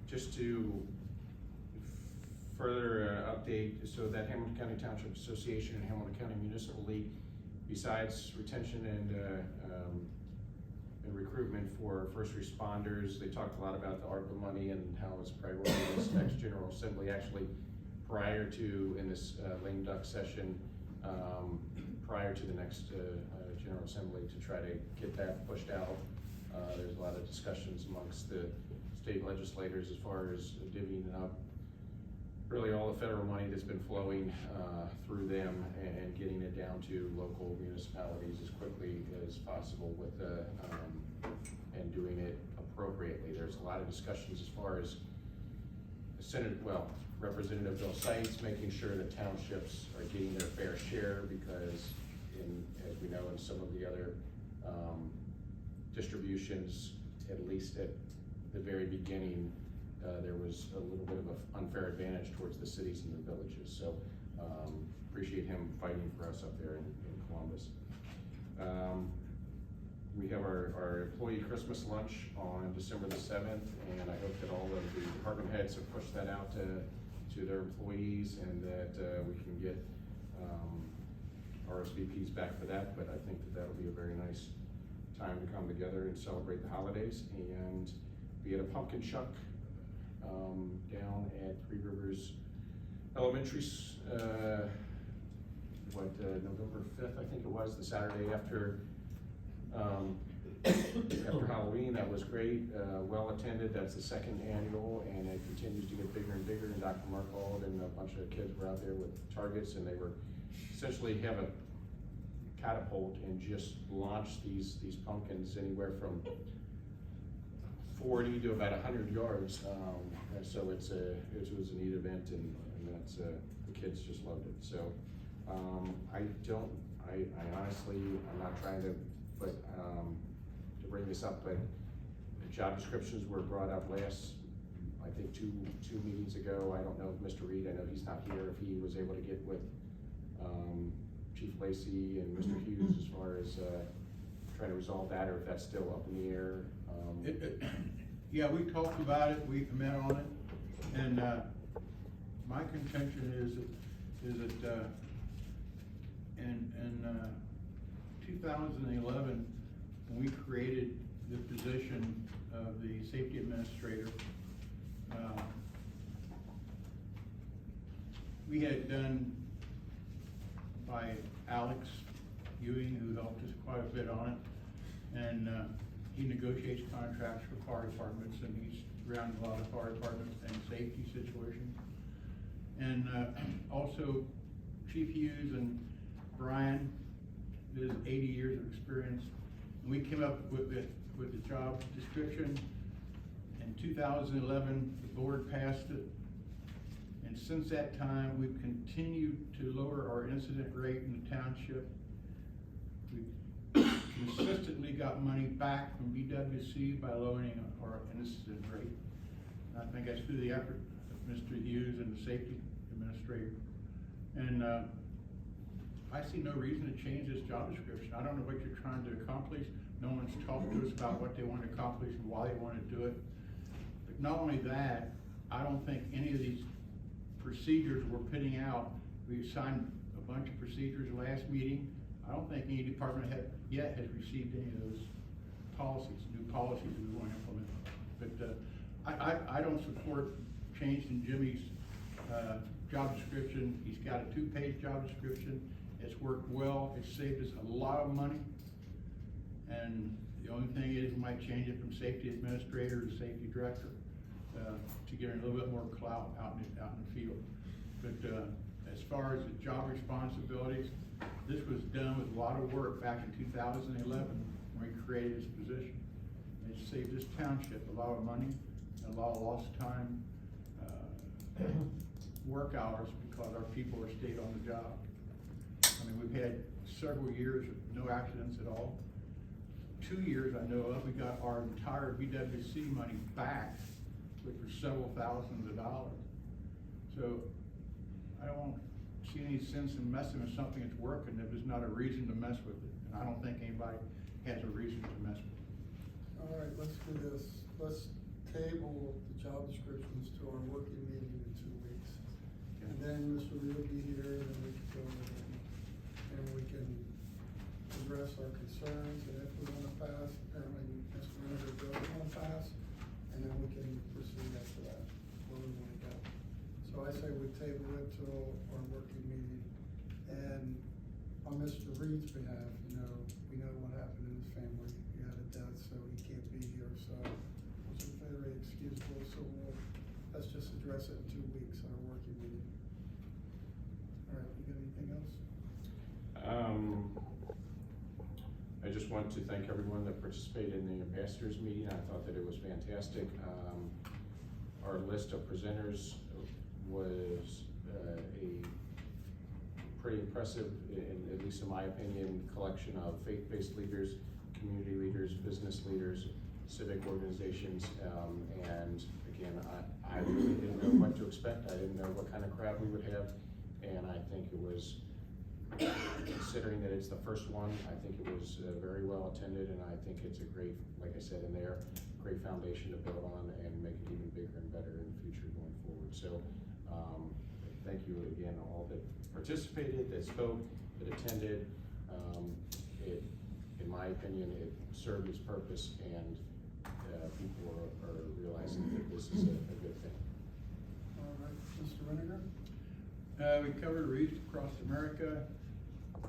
just to further update, so that Hamilton County Township Association and Hamilton County Municipal League, besides retention and recruitment for first responders, they talked a lot about the ARPA money and how it's priority in this next General Assembly. Actually, prior to, in this lame duck session, prior to the next General Assembly, to try to get that pushed out. There's a lot of discussions amongst the state legislators as far as divvying up really all the federal money that's been flowing through them and getting it down to local municipalities as quickly as possible with and doing it appropriately. There's a lot of discussions as far as Representative Bill Seitz making sure that townships are getting their fair share, because as we know, in some of the other distributions, at least at the very beginning, there was a little bit of an unfair advantage towards the cities and the villages. So appreciate him fighting for us up there in Columbus. We have our employee Christmas lunch on December the 7th, and I hope that all of the department heads have pushed that out to their employees, and that we can get RSVPs back for that. But I think that that'll be a very nice time to come together and celebrate the holidays, and be at a pumpkin chuck down at Three Rivers Elementary, November 5th, I think it was, the Saturday after Halloween. That was great, well attended. That's the second annual, and it continues to get bigger and bigger. And Dr. Markhold and a bunch of kids were out there with targets, and they were essentially have a catapult and just launch these pumpkins anywhere from 40 to about 100 yards. And so it was a neat event, and that's the kids just loved it. So I honestly, I'm not trying to bring this up, but the job descriptions were brought up last, I think two meetings ago. I don't know if Mr. Reed, I know he's not here, if he was able to get with Chief Lacey and Mr. Hughes as far as trying to resolve that, or if that's still up in the air. Yeah, we talked about it, we met on it, and my contention is that in 2011, when we created the position of the safety administrator, we had done by Alex Ewing, who helped us quite a bit on it, and he negotiates contracts for fire departments, and he's around a lot of fire departments and safety situations. And also Chief Hughes and Brian, there's 80 years of experience. And we came up with the job description. In 2011, the board passed it. And since that time, we've continued to lower our incident rate in the township. We've consistently got money back from BWC by lowering our incident rate. And I think that's through the effort of Mr. Hughes and the safety administrator. And I see no reason to change this job description. I don't know what you're trying to accomplish. No one's talked to us about what they want to accomplish and why they want to do it. But not only that, I don't think any of these procedures we're putting out, we signed a bunch of procedures last meeting. I don't think any department head yet has received any of those policies, new policies that we want to implement. But I don't support changing Jimmy's job description. He's got a 2-page job description. It's worked well. It's saved us a lot of money. And the only thing is, we might change it from safety administrator to safety director to get a little bit more clout out in the field. But as far as the job responsibilities, this was done with a lot of work back in 2011 when we created this position. It saved this township a lot of money, and a lot of lost time, work hours, because our people are stayed on the job. I mean, we've had several years of no accidents at all. 2 years I know of, we got our entire BWC money back, which was several thousands of dollars. So I don't see any sense in messing with something that's working if there's not a reason to mess with it. And I don't think anybody has a reason to mess with it. All right, let's do this. Let's table the job descriptions to our working meeting in 2 weeks. Okay. And then Mr. Reed will be here, and then we can go over it, and we can address our concerns, and if we wanna pass, apparently Mr. Renager doesn't wanna pass, and then we can proceed after that, where we wanna go. So I say we table it till our working meeting, and on Mr. Reed's behalf, you know, we know what happened in his family, he had a death, so he can't be here, so, which is very excusable, so let's just address it in 2 weeks at our working meeting. All right, you got anything else? I just want to thank everyone that participated in the ambassadors meeting. I thought that it was fantastic. Our list of presenters was a pretty impressive, at least in my opinion, collection of faith-based leaders, community leaders, business leaders, civic organizations, and again, I really didn't know what to expect. I didn't know what kind of crowd we would have, and I think it was, considering that it's the first one, I think it was very well attended, and I think it's a great, like I said in there, great foundation to build on and make it even bigger and better in the future going forward. So, thank you again, all that participated, that spoke, that attended. In my opinion, it served its purpose, and people are realizing that this is a good thing. All right, Mr. Renager? We covered Reach Across America,